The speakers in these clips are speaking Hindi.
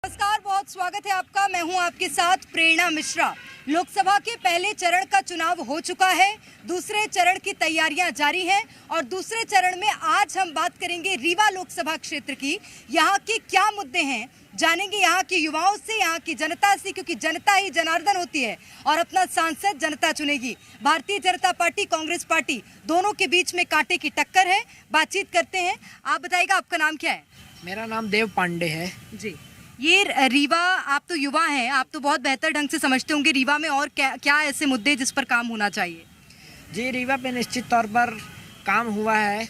नमस्कार, बहुत स्वागत है आपका। मैं हूं आपके साथ प्रेरणा मिश्रा। लोकसभा के पहले चरण का चुनाव हो चुका है, दूसरे चरण की तैयारियां जारी हैं और दूसरे चरण में आज हम बात करेंगे रीवा लोकसभा क्षेत्र की। यहां के क्या मुद्दे हैं जानेंगे यहां के युवाओं से, यहां की जनता से, क्योंकि जनता ही जनार्दन होती है और अपना सांसद जनता चुनेगी। भारतीय जनता पार्टी, कांग्रेस पार्टी, दोनों के बीच में कांटे की टक्कर है। बातचीत करते हैं। आप बताइएगा, आपका नाम क्या है? मेरा नाम देव पांडे है जी। ये रीवा, आप तो युवा हैं, आप तो बहुत बेहतर ढंग से समझते होंगे रीवा में और क्या ऐसे मुद्दे जिस पर काम होना चाहिए। जी, रीवा पे निश्चित तौर पर काम हुआ है।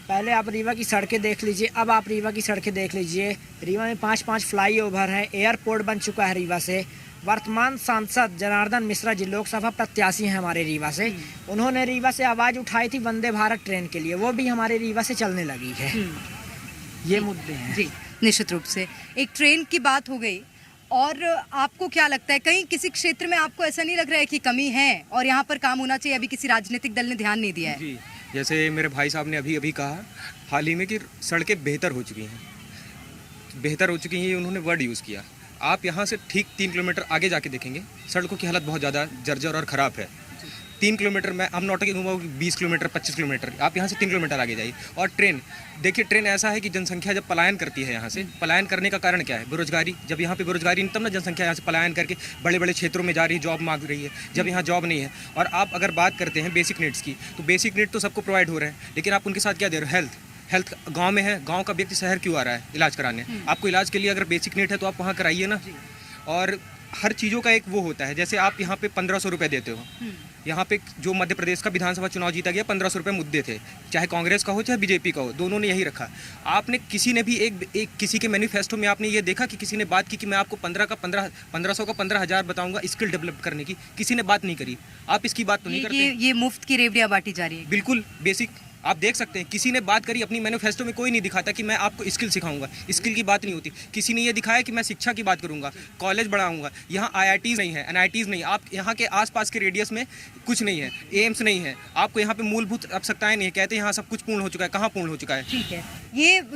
पहले आप रीवा की सड़कें देख लीजिए, अब आप रीवा की सड़कें देख लीजिए। रीवा में 5-5 फ्लाईओवर है, एयरपोर्ट बन चुका है रीवा से। वर्तमान सांसद जनार्दन मिश्रा जी लोकसभा प्रत्याशी हैं हमारे रीवा से। उन्होंने रीवा से आवाज़ उठाई थी वंदे भारत ट्रेन के लिए, वो भी हमारे रीवा से चलने लगी है। ये मुद्दे हैं जी। निश्चित रूप से एक ट्रेन की बात हो गई। और आपको क्या लगता है, कहीं किसी क्षेत्र में आपको ऐसा नहीं लग रहा है कि कमी है और यहाँ पर काम होना चाहिए, अभी किसी राजनीतिक दल ने ध्यान नहीं दिया है? जी, जैसे मेरे भाई साहब ने अभी कहा हाल ही में कि सड़कें बेहतर हो चुकी हैं, उन्होंने वर्ड यूज़ किया। आप यहाँ से ठीक 3 किलोमीटर आगे जाके देखेंगे सड़कों की हालत बहुत ज़्यादा जर्जर और ख़राब है। 3 किलोमीटर में हम not talking about 20 kilometre 25 kilometre, आप यहाँ से 3 किलोमीटर आगे जाइए। और ट्रेन देखिए, ट्रेन ऐसा है कि जनसंख्या जब पलायन करती है यहाँ से, पलायन करने का कारण क्या है? बेरोजगारी। जब यहाँ पे बेरोजगारी नहीं, तब ना जनसंख्या यहाँ से पलायन करके बड़े बड़े क्षेत्रों में जा रही है, जॉब मांग रही है। जब यहाँ जॉब नहीं है, और आप अगर बात करते हैं बेसिक नीड्स की, तो बेसिक नीड तो सबको प्रोवाइड हो रहे हैं, लेकिन आप उनके साथ क्या दे रहे हो? हेल्थ गांव में है, गांव का व्यक्ति शहर क्यों आ रहा है इलाज कराने? आपको इलाज के लिए अगर बेसिक नीड है तो आप वहाँ कराइए ना। और हर चीज़ों का एक वो होता है, जैसे आप यहाँ पे 1500 रुपये देते हो। यहाँ पे जो मध्य प्रदेश का विधानसभा चुनाव जीता गया, 1500 रुपये मुद्दे थे, चाहे कांग्रेस का हो चाहे बीजेपी का हो, दोनों ने यही रखा। आपने किसी ने भी एक किसी के मैनिफेस्टो में आपने ये देखा कि किसी ने बात की कि मैं आपको 1500 का 15,000 बताऊंगा स्किल डेवलप करने की? किसी ने बात नहीं करी। आप इसकी बात तो नहीं करते। ये मुफ्त की रेवड़ियाँ बांटी जा रही है। बिल्कुल बेसिक आप देख सकते हैं, किसी ने बात करी अपनी मैनिफेस्टो में? कोई नहीं दिखाता कि मैं आपको स्किल सिखाऊंगा, स्किल की बात नहीं होती। किसी ने ये दिखाया कि मैं शिक्षा की बात करूंगा, कॉलेज बढ़ाऊंगा। यहाँ IITs नहीं है, NITs नहीं, आप यहाँ के आसपास के रेडियस में कुछ नहीं है, एम्स नहीं है, आपको यहाँ पे मूलभूत आवश्यकताएं नहीं है। कहते हैं यहाँ सब कुछ पूर्ण हो चुका है, कहाँ पूर्ण हो चुका है? ठीक है,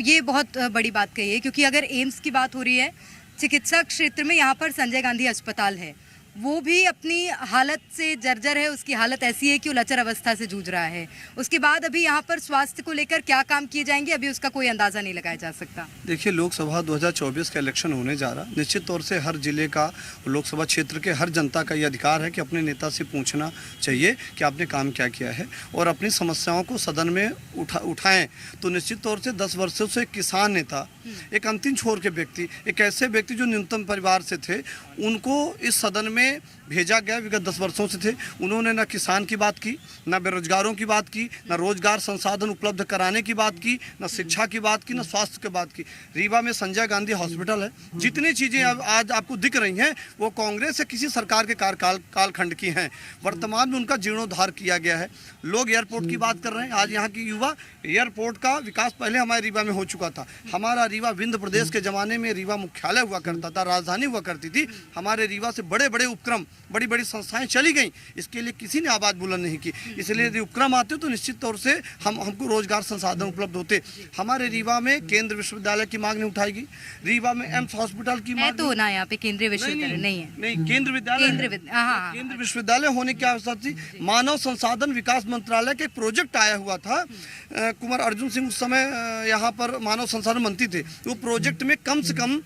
ये बहुत बड़ी बात कही है, क्योंकि अगर एम्स की बात हो रही है, चिकित्सा क्षेत्र में यहाँ पर संजय गांधी अस्पताल है, वो भी अपनी हालत से जर्जर है। उसकी हालत ऐसी है कि वो लचर अवस्था से जूझ रहा है। उसके बाद अभी यहाँ पर स्वास्थ्य को लेकर क्या काम किए जाएंगे, अभी उसका कोई अंदाजा नहीं लगाया जा सकता। देखिए, लोकसभा 2024 का इलेक्शन होने जा रहा। निश्चित तौर से हर जिले का, लोकसभा क्षेत्र के हर जनता का ये अधिकार है कि अपने नेता से पूछना चाहिए कि आपने काम क्या किया है और अपनी समस्याओं को सदन में उठाएं। तो निश्चित तौर से 10 वर्षों से किसान नेता, एक अंतिम छोर के व्यक्ति, एक ऐसे व्यक्ति जो न्यूनतम परिवार से थे, उनको इस सदन में भेजा गया। विगत 10 वर्षों से थे, उन्होंने ना किसान की बात की, ना बेरोजगारों की बात की, ना रोजगार संसाधन उपलब्ध कराने की बात की, ना शिक्षा की बात की, ना स्वास्थ्य की बात की। रीवा में संजय गांधी हॉस्पिटल है। जितनी चीज़ें आज आपको दिख रही हैं वो कांग्रेस या किसी सरकार के कालखंड की हैं। वर्तमान में उनका जीर्णोद्धार किया गया है। लोग एयरपोर्ट की बात कर रहे हैं। आज यहाँ की युवा, एयरपोर्ट का विकास पहले हमारे रीवा में हो चुका था। हमारा रीवा विंध्य प्रदेश के ज़माने में रीवा मुख्यालय हुआ करता था, राजधानी हुआ करती थी। हमारे रीवा से बड़े बड़े उपक्रम, बड़ी बड़ी संस्थाएं चली गई, इसके लिए किसी ने आवाज़ बुलंद नहीं की। इसलिए यदि उपक्रम आते तो निश्चित तौर से हमको रोजगार संसाधन उपलब्ध होते। हमारे रीवा में केंद्रीय विश्वविद्यालय की मांग नहीं उठाएगी, रीवा में एम्स हॉस्पिटल की मांग तो ना, यहाँ पे केंद्रीय विश्वविद्यालय नहीं है। नहीं, केंद्रीय विश्वविद्यालय होने की आवश्यकता थी। मानव संसाधन विकास मंत्रालय के प्रोजेक्ट आया हुआ था, कुमार अर्जुन सिंह उस समय यहाँ पर मानव संसाधन मंत्री थे। वो प्रोजेक्ट में कम से कम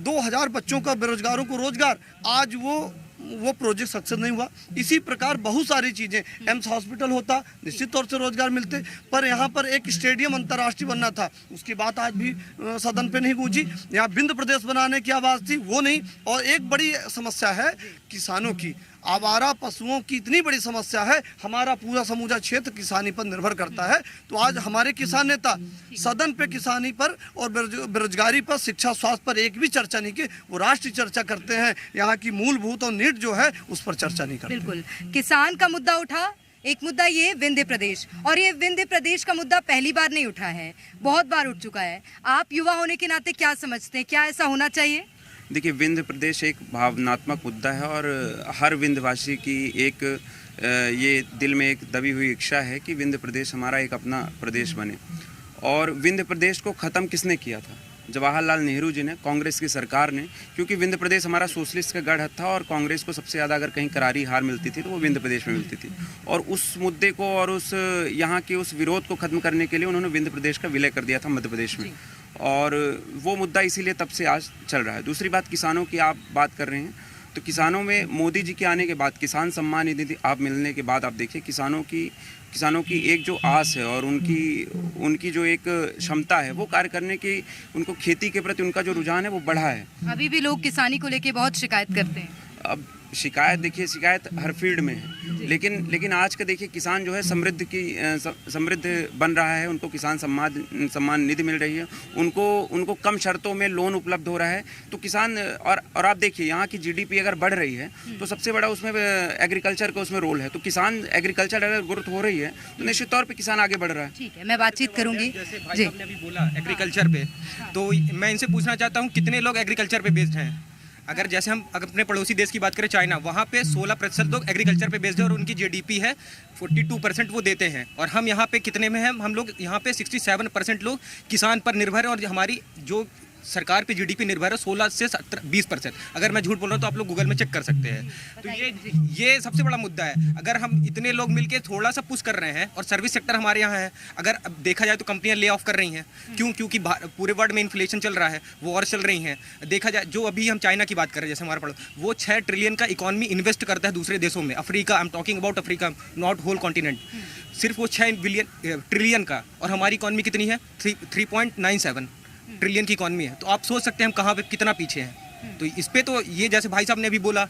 2000 बच्चों का, बेरोजगारों को रोजगार। आज वो प्रोजेक्ट सक्सेस नहीं हुआ। इसी प्रकार बहुत सारी चीज़ें, एम्स हॉस्पिटल होता निश्चित तौर से रोजगार मिलते, पर यहाँ पर एक स्टेडियम अंतर्राष्ट्रीय बनना था, उसकी बात आज भी सदन पे नहीं गूंजी। यहाँ विंध्य प्रदेश बनाने की आवाज़ थी, वो नहीं। और एक बड़ी समस्या है किसानों की, आवारा पशुओं की इतनी बड़ी समस्या है। हमारा पूरा समूचा क्षेत्र किसानी पर निर्भर करता है। तो आज हमारे किसान नेता सदन पे किसानी पर और बेरोजगारी पर, शिक्षा, स्वास्थ्य पर एक भी चर्चा नहीं की। वो राष्ट्रीय चर्चा करते हैं, यहाँ की मूलभूत और नीड जो है उस पर चर्चा नहीं करते। बिल्कुल, किसान का मुद्दा उठा, एक मुद्दा ये विंध्य प्रदेश, और ये विंध्य प्रदेश का मुद्दा पहली बार नहीं उठा है, बहुत बार उठ चुका है। आप युवा होने के नाते क्या समझते हैं, क्या ऐसा होना चाहिए? देखिए, विंध्य प्रदेश एक भावनात्मक मुद्दा है और हर विंध्यवासी की एक ये दिल में एक दबी हुई इच्छा है कि विंध्य प्रदेश हमारा एक अपना प्रदेश बने। और विंध्य प्रदेश को ख़त्म किसने किया था? जवाहरलाल नेहरू जी ने, कांग्रेस की सरकार ने, क्योंकि विंध्य प्रदेश हमारा सोशलिस्ट का गढ़ था और कांग्रेस को सबसे ज़्यादा अगर कहीं करारी हार मिलती थी तो वो विंध्य प्रदेश में मिलती थी। और उस मुद्दे को और उस यहाँ के उस विरोध को ख़त्म करने के लिए उन्होंने विंध्य प्रदेश का विलय कर दिया था मध्य प्रदेश में, और वो मुद्दा इसीलिए तब से आज चल रहा है। दूसरी बात, किसानों की आप बात कर रहे हैं, तो किसानों में मोदी जी के आने के बाद, किसान सम्मान निधि आप मिलने के बाद आप देखिए किसानों की एक जो आस है और उनकी जो एक क्षमता है वो कार्य करने की, उनको खेती के प्रति उनका जो रुझान है वो बढ़ा है। अभी भी लोग किसानी को लेके बहुत शिकायत करते हैं। अब शिकायत देखिए, शिकायत हर फील्ड में है, लेकिन आज का देखिए किसान जो है समृद्ध बन रहा है, उनको किसान सम्मान निधि मिल रही है, उनको कम शर्तों में लोन उपलब्ध हो रहा है। तो किसान और आप देखिए यहाँ की जीडीपी अगर बढ़ रही है तो सबसे बड़ा उसमें एग्रीकल्चर का उसमें रोल है। तो किसान एग्रीकल्चर अगर ग्रोथ हो रही है तो निश्चित तौर पर किसान आगे बढ़ रहा है। ठीक है, मैं बातचीत करूंगी। जैसे भाई साहब ने अभी बोला एग्रीकल्चर पे, तो मैं इनसे पूछना चाहता हूँ कितने लोग एग्रीकल्चर पे बेस्ड हैं। अगर जैसे हम अगर अपने पड़ोसी देश की बात करें चाइना, वहाँ पे 16% लोग एग्रीकल्चर पे बेस्ड है और उनकी जीडीपी है 42% वो देते हैं। और हम यहाँ पे कितने में हैं? हम लोग यहाँ पे 67% लोग किसान पर निर्भर है और हमारी जो सरकार पे जीडीपी निर्भर है 16 से 20%। अगर मैं झूठ बोल रहा हूँ तो आप लोग गूगल में चेक कर सकते हैं। तो ये सबसे बड़ा मुद्दा है। अगर हम इतने लोग मिलके थोड़ा सा पुश कर रहे हैं और सर्विस सेक्टर हमारे यहाँ है, अगर अब देखा जाए तो कंपनियां ले ऑफ कर रही हैं। क्योंकि पूरे वर्ल्ड में इन्फ्लेशन चल रहा है, वॉर चल रही हैं। देखा जाए जो अभी हम चाइना की बात कर रहे हैं, जैसे हमारा पड़ोस, वो 6 ट्रिलियन का इकॉनमी इन्वेस्ट करता है दूसरे देशों में। Africa, I am talking about Africa, not whole continent. सिर्फ वो 6 ट्रिलियन का, और हमारी इकॉनमी कितनी है? 3.97 ट्रिलियन की इकॉनमी है। तो आप सोच सकते हैं हम कहाँ पे कितना पीछे हैं। तो इस पे तो ये जैसे भाई साहब ने अभी बोला,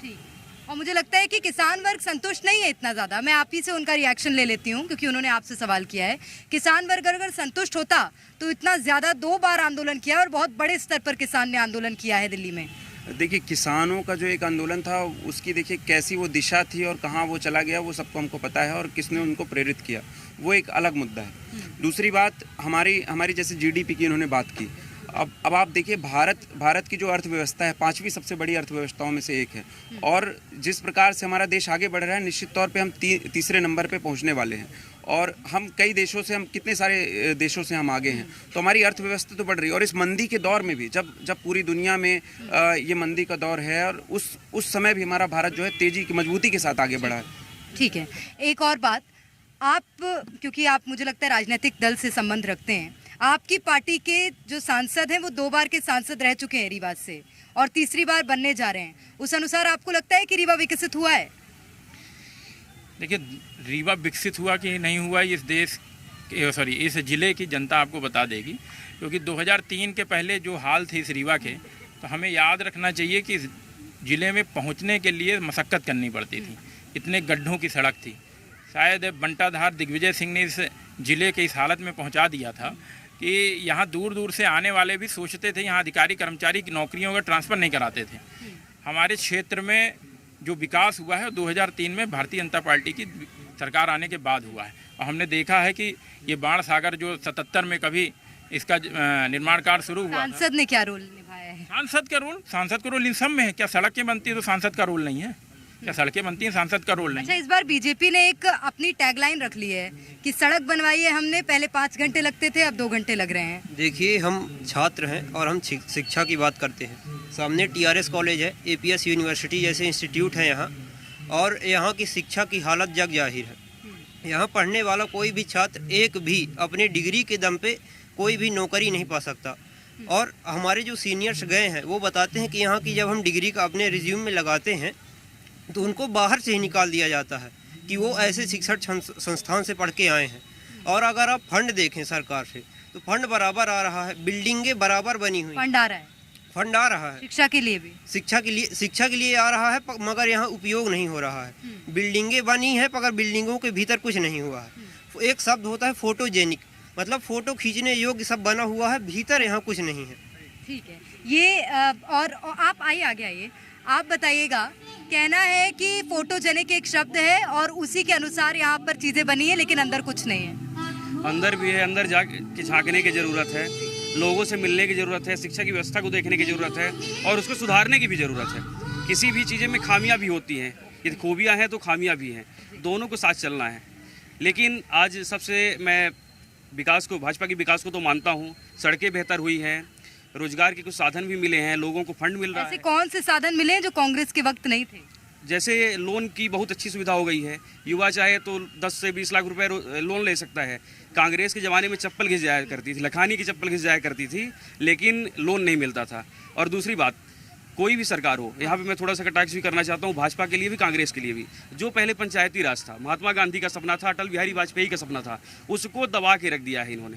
और मुझे लगता है कि किसान वर्ग संतुष्ट नहीं है इतना ज़्यादा। मैं आप ही से उनका रिएक्शन ले लेती हूँ क्योंकि उन्होंने आपसे सवाल किया है। किसान वर्ग अगर संतुष्ट होता तो इतना ज़्यादा 2 बार आंदोलन किया और बहुत बड़े स्तर पर किसान ने आंदोलन किया है दिल्ली में। देखिए किसानों का जो एक आंदोलन था उसकी देखिए कैसी वो दिशा थी और कहाँ वो चला गया वो सबको हमको पता है, और किसने उनको प्रेरित किया वो एक अलग मुद्दा है। दूसरी बात, हमारी जैसे जीडीपी की इन्होंने बात की। अब आप देखिए भारत की जो अर्थव्यवस्था है 5वीं सबसे बड़ी अर्थव्यवस्थाओं में से एक है, और जिस प्रकार से हमारा देश आगे बढ़ रहा है निश्चित तौर पे हम तीसरे नंबर पे पहुंचने वाले हैं। और हम कई देशों से, हम कितने सारे देशों से हम आगे हैं, तो हमारी अर्थव्यवस्था तो बढ़ रही है। और इस मंदी के दौर में भी जब पूरी दुनिया में ये मंदी का दौर है, और उस समय भी हमारा भारत जो है तेजी की मजबूती के साथ आगे बढ़ा है। ठीक है, एक और बात, आप क्योंकि आप मुझे लगता है राजनीतिक दल से संबंध रखते हैं, आपकी पार्टी के जो सांसद हैं वो 2 बार के सांसद रह चुके हैं रीवा से और तीसरी बार बनने जा रहे हैं। उस अनुसार आपको लगता है कि रीवा विकसित हुआ है? देखिए, रीवा विकसित हुआ कि नहीं हुआ इस ज़िले की जनता आपको बता देगी, क्योंकि 2003 के पहले जो हाल थे इस रीवा के, तो हमें याद रखना चाहिए कि इस ज़िले में पहुंचने के लिए मशक्क़त करनी पड़ती थी। इतने गड्ढों की सड़क थी। शायद बंटाधार दिग्विजय सिंह ने इस ज़िले के इस हालत में पहुंचा दिया था कि यहाँ दूर दूर से आने वाले भी सोचते थे यहाँ अधिकारी कर्मचारी की नौकरियों का ट्रांसफ़र नहीं कराते थे। हमारे क्षेत्र में जो विकास हुआ है 2003 में भारतीय जनता पार्टी की सरकार आने के बाद हुआ है। और हमने देखा है कि ये बाण सागर जो 77 में कभी इसका निर्माण कार्य शुरू हुआ, सांसद ने क्या रोल निभाया है? सांसद का रोल इन सब में है। क्या सड़कें बनती है तो सांसद का रोल नहीं है? क्या सड़कें बनती हैं सांसद का रोल नहीं? अच्छा, इस बार बीजेपी ने एक अपनी टैगलाइन रख ली है कि सड़क बनवाई है हमने, पहले 5 घंटे लगते थे अब 2 घंटे लग रहे हैं। देखिए, हम छात्र हैं और हम शिक्षा की बात करते हैं। सामने TRS कॉलेज है, APS यूनिवर्सिटी जैसे इंस्टीट्यूट है यहाँ, और यहाँ की शिक्षा की हालत जग जाहिर है। यहाँ पढ़ने वाला कोई भी छात्र एक भी अपने डिग्री के दम पे कोई भी नौकरी नहीं पा सकता। और हमारे जो सीनियर्स गए हैं वो बताते हैं कि यहाँ की जब हम डिग्री का अपने रिज्यूम में लगाते हैं तो उनको बाहर से ही निकाल दिया जाता है कि वो ऐसे शिक्षण संस्थान से पढ़ के आए हैं। और अगर आप फंड देखें सरकार से तो फंड बराबर आ रहा है, बिल्डिंगें बराबर बनी हुई, फंड आ रहा है शिक्षा के लिए भी, शिक्षा के लिए आ रहा है, मगर यहाँ उपयोग नहीं हो रहा है। बिल्डिंगें बनी है मगर बिल्डिंगों के भीतर कुछ नहीं हुआ है। एक शब्द होता है फोटोजेनिक, मतलब फोटो खींचने योग्य सब बना हुआ है, भीतर यहाँ कुछ नहीं है। ठीक है, ये और आप आइए आप बताइएगा। कहना है कि फोटोजेनिक एक शब्द है और उसी के अनुसार यहाँ पर चीज़ें बनी है, लेकिन अंदर कुछ नहीं है। अंदर भी है, अंदर जाके झांकने की ज़रूरत है, लोगों से मिलने की ज़रूरत है, शिक्षा की व्यवस्था को देखने की ज़रूरत है और उसको सुधारने की भी ज़रूरत है। किसी भी चीज़ें में खामियां भी होती हैं, यदि खूबियाँ हैं तो खामियां भी हैं, दोनों को साथ चलना है। लेकिन आज सबसे मैं भाजपा की विकास को तो मानता हूँ। सड़कें बेहतर हुई हैं, रोजगार के कुछ साधन भी मिले हैं, लोगों को फंड मिल रहा ऐसे है। कौन से साधन मिले हैं जो कांग्रेस के वक्त नहीं थे? जैसे लोन की बहुत अच्छी सुविधा हो गई है, युवा चाहे तो 10 से 20 लाख रुपए लोन ले सकता है। कांग्रेस के ज़माने में चप्पल घिस जाया करती थी, लखानी की चप्पल घिस जाया करती थी, लेकिन लोन नहीं मिलता था। और दूसरी बात, कोई भी सरकार हो, यहाँ पे मैं थोड़ा सा कटाक्ष भी करना चाहता हूँ, भाजपा के लिए भी कांग्रेस के लिए भी, जो पहले पंचायती राज था, महात्मा गांधी का सपना था, अटल बिहारी वाजपेयी का सपना था, उसको दबा के रख दिया है इन्होंने।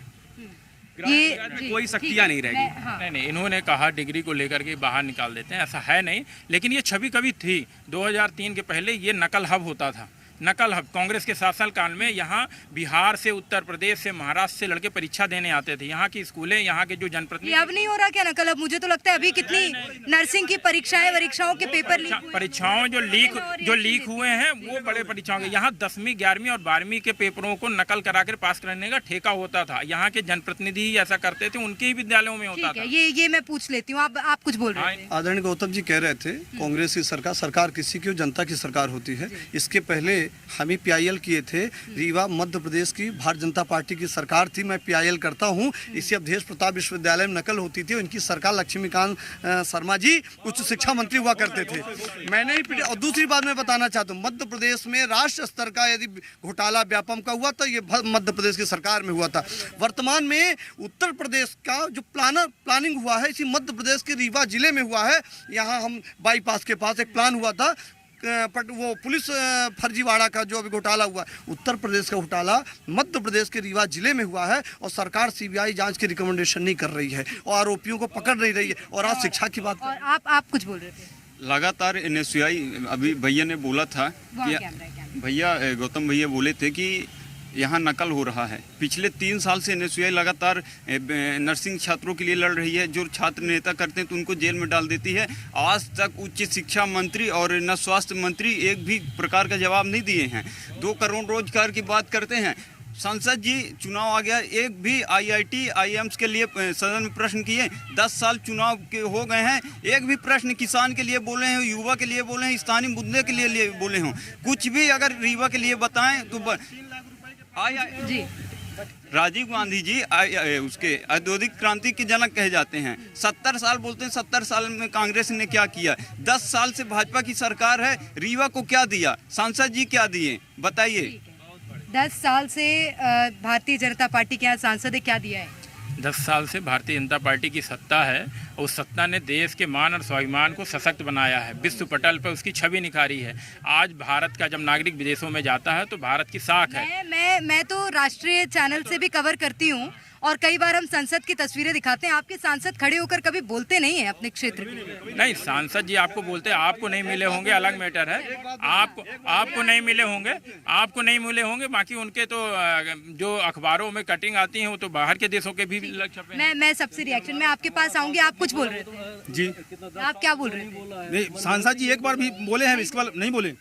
ये कोई शक्तियाँ नहीं रहेगी। हाँ। नहीं, इन्होंने कहा डिग्री को लेकर के बाहर निकाल देते हैं, ऐसा है नहीं। लेकिन ये छवि कभी थी, 2003 के पहले ये नकल हब होता था। नकल हब कांग्रेस के शासन काल में यहाँ बिहार से, उत्तर प्रदेश से, महाराष्ट्र से लड़के परीक्षा देने आते थे। यहाँ की स्कूलें, यहाँ के जो ये जनप्रतिनिधि, अब नहीं हो रहा क्या नकल? अब मुझे तो लगता है अभी कितनी नर्सिंग की परीक्षाओं के पेपर लीक परीक्षाओं जो लीक हुए हैं वो बड़े परीक्षाओं के, यहाँ 10वीं 11वीं और 12वीं के पेपरों को नकल करा कर पास करने का ठेका होता था। यहाँ के जनप्रतिनिधि ही ऐसा करते थे, उनके ही विद्यालयों में होता था। ये मैं पूछ लेती हूँ, आप कुछ बोल रहे थे। आदरणीय गौतम जी कह रहे थे कांग्रेस की सरकार किसी की जनता की सरकार होती है। इसके पहले हम ही PIL किए थे। रीवा मध्य प्रदेश की भारतीय जनता पार्टी की सरकार थी, मैं PIL करता हूं। इसी अवधेश प्रताप विश्वविद्यालय में नकल होती थी। उनकी सरकार लक्ष्मीकांत शर्मा जी उच्च शिक्षा मंत्री हुआ करते थे। मैंने ही और दूसरी बात मैं बताना चाहता हूँ, मध्य प्रदेश में राष्ट्र स्तर का यदि घोटाला व्यापम का हुआ तो ये मध्य प्रदेश की सरकार में हुआ था। वर्तमान में उत्तर प्रदेश का जो प्लानिंग हुआ है, इसी मध्य प्रदेश के रीवा जिले में हुआ है। यहाँ हम बाईपास के पास एक प्लान हुआ था, बट वो पुलिस फर्जीवाड़ा का जो अभी घोटाला हुआ, उत्तर प्रदेश का घोटाला मध्य प्रदेश के रीवा जिले में हुआ है। और सरकार CBI जांच की रिकमेंडेशन नहीं कर रही है और आरोपियों को पकड़ नहीं रही है। और आज शिक्षा की बात, और आप कुछ बोल रहे थे। लगातार NSUI, अभी भैया ने बोला था कि भैया गौतम भैया बोले थे कि यहाँ नकल हो रहा है। पिछले 3 साल से NSUI लगातार नर्सिंग छात्रों के लिए लड़ रही है। जो छात्र नेता करते हैं तो उनको जेल में डाल देती है। आज तक उच्च शिक्षा मंत्री और न स्वास्थ्य मंत्री एक भी प्रकार का जवाब नहीं दिए हैं। 2 करोड़ रोजगार की बात करते हैं। सांसद जी, चुनाव आ गया, एक भी IIT IIMs के लिए सदन में प्रश्न किए। 10 साल चुनाव के हो गए हैं, एक भी प्रश्न किसान के लिए बोले हैं, युवा के लिए बोले हैं, स्थानीय मुद्दे के लिए बोले हों, कुछ भी अगर रीवा के लिए बताएं तो जी राजीव गांधी जी उसके औद्योगिक क्रांति के जनक कहे जाते हैं। 70 साल बोलते हैं, 70 साल में कांग्रेस ने क्या किया? 10 साल से भाजपा की सरकार है, रीवा को क्या दिया? सांसद जी क्या दिए बताइए। 10 साल से भारतीय जनता पार्टी के यहाँ सांसद ने क्या दिया है? 10 साल से भारतीय जनता पार्टी की सत्ता है। उस सत्ता ने देश के मान और स्वाभिमान को सशक्त बनाया है, विश्व पटल पर उसकी छवि निखारी है। आज भारत का जब नागरिक विदेशों में जाता है तो भारत की साख है। मैं तो राष्ट्रीय चैनल से भी कवर करती हूँ और कई बार हम संसद की तस्वीरें दिखाते हैं। आपके सांसद खड़े होकर कभी बोलते नहीं है अपने क्षेत्र के लिए? नहीं, सांसद जी आपको बोलते हैं, आपको नहीं मिले होंगे, अलग मैटर है। आपको नहीं मिले होंगे, बाकी उनके तो जो अखबारों में कटिंग आती है वो तो बाहर के देशों के भी छपे हैं। मैं सबसे रिएक्शन में आपके पास आऊंगी। आप कुछ बोल रहे थे जी, आप क्या बोल रहे थे? नहीं, सांसद जी एक बार भी बोले हैं, इसके बाद नहीं बोले।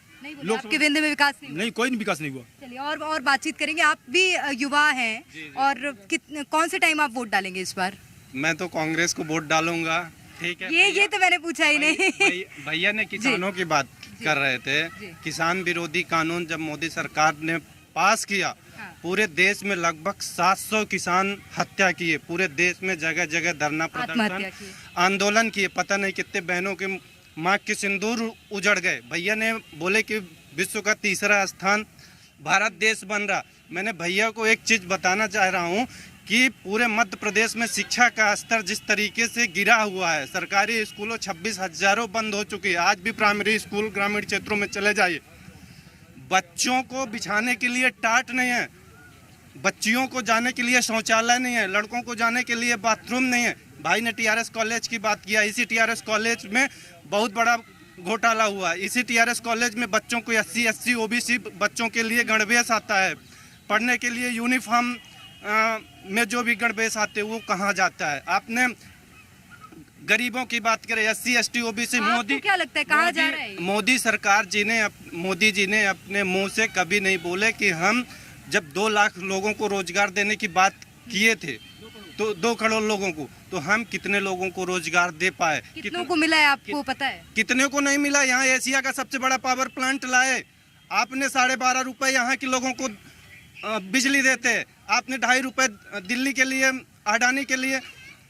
लोग आपके विंध्य में विकास नहीं, कोई विकास नहीं हुआ। चलिए और बातचीत करेंगे। आप भी युवा हैं और कौन से टाइम आप वोट डालेंगे इस बार? मैं तो कांग्रेस को वोट डालूंगा। ठीक है, ये तो मैंने पूछा ही नहीं। भैया ने किसानों की बात कर रहे थे। किसान विरोधी कानून जब मोदी सरकार ने पास किया, पूरे देश में लगभग 700 किसान हत्या किए। पूरे देश में जगह जगह धरना प्रदर्शन आंदोलन किए। पता नहीं कितने बहनों के माँ के सिंदूर उजड़ गए। भैया ने बोले कि विश्व का 3रा स्थान भारत देश बन रहा। मैंने भैया को एक चीज़ बताना चाह रहा हूँ कि पूरे मध्य प्रदेश में शिक्षा का स्तर जिस तरीके से गिरा हुआ है, सरकारी स्कूलों 26,000 बंद हो चुकी है। आज भी प्राइमरी स्कूल ग्रामीण क्षेत्रों में चले जाइए, बच्चों को बिछाने के लिए टाट नहीं है, बच्चियों को जाने के लिए शौचालय नहीं है, लड़कों को जाने के लिए बाथरूम नहीं है। भाई ने TRS कॉलेज की बात किया। इसी TRS कॉलेज में बहुत बड़ा घोटाला हुआ। इसी TRS कॉलेज में बच्चों को SC OBC बच्चों के लिए गणवेश आता है, पढ़ने के लिए यूनिफॉर्म में जो भी गणवेश आते हैं वो कहाँ जाता है? आपने गरीबों की बात करें, SC ST OBC, मोदी क्या लगता है कहाँ जा रहा है? मोदी सरकार मोदी जी ने अपने मुंह से कभी नहीं बोले कि हम जब 2 लाख लोगों को रोजगार देने की बात किए थे तो 2 करोड़ लोगों को, तो हम कितने लोगों को रोजगार दे पाए? कितनों को मिला है आपको पता है? कितने को नहीं मिला? यहाँ एशिया का सबसे बड़ा पावर प्लांट लाए आपने, 12.5 रुपए यहाँ के लोगों को बिजली देते। आपने 2.5 रुपए दिल्ली के लिए, अडानी के लिए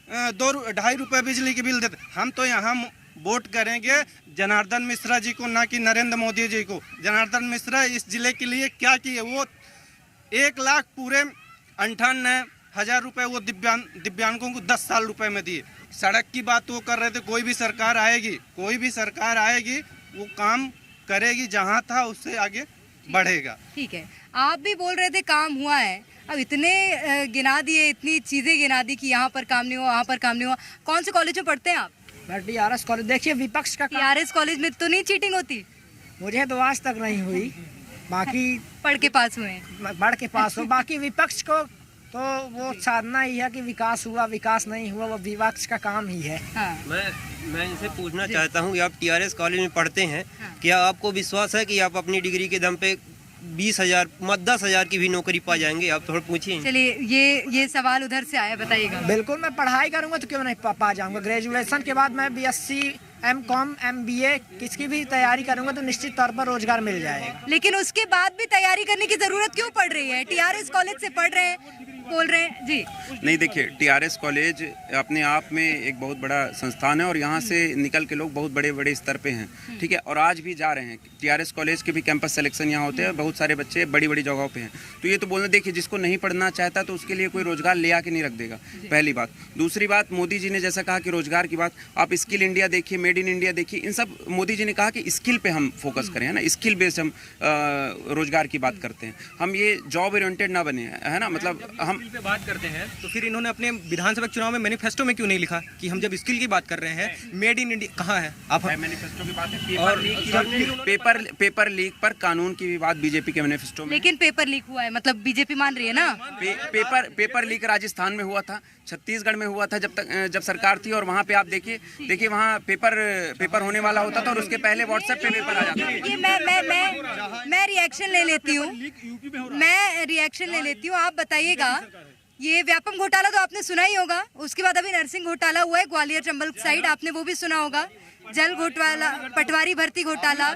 2-2.5 रुपये बिजली के बिल देते। हम तो यहाँ वोट करेंगे जनार्दन मिश्रा जी को, ना कि नरेंद्र मोदी जी को। जनार्दन मिश्रा इस जिले के लिए क्या किए? वो 1 लाख पूरे 58,000 रुपये वो दिव्यांगों को 10 साल रुपए में दिए। सड़क की बात वो कर रहे थे, कोई भी सरकार आएगी वो काम करेगी, जहाँ था उससे आगे बढ़ेगा। ठीक है, आप भी बोल रहे थे काम हुआ है, अब इतने गिना दिए, इतनी चीजें गिना दी कि यहाँ पर काम नहीं हुआ, वहाँ पर काम नहीं हुआ। कौन से कॉलेज में पढ़ते हैं आप? मैं TRS कॉलेज। देखिए विपक्ष का TRS कॉलेज में तो नहीं चीटिंग होती? मुझे तो आज तक नहीं हुई, बाकी पढ़ के पास हुए हैं। बढ़ के पास हो। बाकी विपक्ष को तो वो साधना ही है कि विकास हुआ, विकास नहीं हुआ, वो विपक्ष का काम ही है। हाँ। मैं इनसे पूछना चाहता हूँ कि आप TRS कॉलेज में पढ़ते हैं, क्या आपको विश्वास है कि आप अपनी डिग्री के दम पे 20,000 10,000 की भी नौकरी पा जाएंगे? आप थोड़ा पूछिए। चलिए ये सवाल उधर से आया, बताइएगा। बिल्कुल, मैं पढ़ाई करूंगा तो क्यों नहीं पा जाऊंगा। ग्रेजुएशन के बाद मैं BSc M.Com MBA किसकी भी तैयारी करूंगा तो निश्चित तौर पर रोजगार मिल जाएगा। लेकिन उसके बाद भी तैयारी करने की जरूरत क्यों पड़ रही है? TRS कॉलेज से पढ़ रहे हैं, बोल रहे हैं जी। नहीं, देखिए TRS कॉलेज अपने आप में एक बहुत बड़ा संस्थान है और यहाँ से निकल के लोग बहुत बड़े बड़े स्तर पे हैं, ठीक है, और आज भी जा रहे हैं। TRS कॉलेज के भी कैंपस सिलेक्शन यहाँ होते हैं, बहुत सारे बच्चे बड़ी बड़ी जगहों पे हैं। तो ये तो बोलना, देखिए जिसको नहीं पढ़ना चाहता तो उसके लिए कोई रोजगार ले आके नहीं रख देगा, पहली बात। दूसरी बात, मोदी जी ने जैसा कहा कि रोजगार की बात, आप स्किल इंडिया देखिए, मेड इन इंडिया देखिए, इन सब मोदी जी ने कहा कि स्किल पे हम फोकस करें, है ना, स्किल बेस्ड हम रोजगार की बात करते हैं। हम ये जॉब ओरिएंटेड ना बने, है ना, मतलब हम पे बात करते हैं तो फिर इन्होंने अपने विधानसभा चुनाव में मैनिफेस्टो में क्यों नहीं लिखा कि हम जब स्किल की बात कर रहे हैं, मेड इन इंडिया कहाँ है? आप मैनिफेस्टो की बात है, पेपर लीक पर कानून की भी बात बीजेपी के मैनिफेस्टो में। लेकिन पेपर लीक हुआ है, मतलब बीजेपी मान रही है ना? पेपर लीक राजस्थान में हुआ था, छत्तीसगढ़ में हुआ था जब सरकार थी, और वहाँ पे आप देखिए वहाँ पेपर होने वाला होता था और उसके पहले व्हाट्सएप पे पेपर आ जाता था। मैं रिएक्शन ले लेती हूँ, आप बताइएगा। ये व्यापम घोटाला तो आपने सुना ही होगा, उसके बाद अभी नरसिंह घोटाला हुआ है ग्वालियर चंबल साइड, आपने वो भी सुना होगा। जल घोटाला, पटवारी भर्ती घोटाला।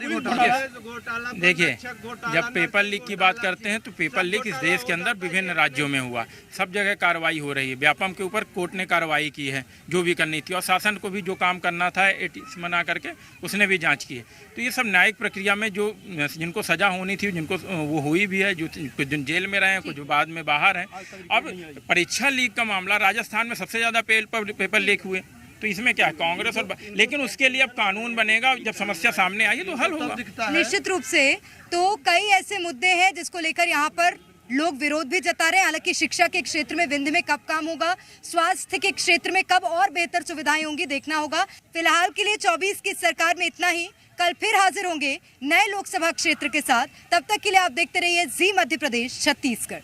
देखिए, जब पेपर लीक की बात करते हैं तो पेपर लीक इस देश के अंदर विभिन्न राज्यों में हुआ, सब जगह कार्रवाई हो रही है। व्यापम के ऊपर कोर्ट ने कार्रवाई की है जो भी करनी थी, और शासन को भी जो काम करना था एटीसी मना करके उसने भी जांच की है। तो ये सब न्यायिक प्रक्रिया में जो जिनको सजा होनी थी, जिनको वो हुई भी है, जो कुछ दिन जेल में रहे हैं, कुछ बाद में बाहर हैं। अब परीक्षा लीक का मामला, राजस्थान में सबसे ज़्यादा पेपर लीक हुए, तो इसमें क्या कांग्रेस और, लेकिन उसके लिए अब कानून बनेगा, जब समस्या सामने आई तो हल होगा निश्चित रूप से। तो कई ऐसे मुद्दे हैं जिसको लेकर यहाँ पर लोग विरोध भी जता रहे हैं। हालांकि शिक्षा के क्षेत्र में विंध्य में कब काम होगा, स्वास्थ्य के क्षेत्र में कब और बेहतर सुविधाएं होंगी, देखना होगा। फिलहाल के लिए 24 की सरकार में इतना ही। कल फिर हाजिर होंगे नए लोकसभा क्षेत्र के साथ। तब तक के लिए आप देखते रहिए जी मध्य प्रदेश छत्तीसगढ़।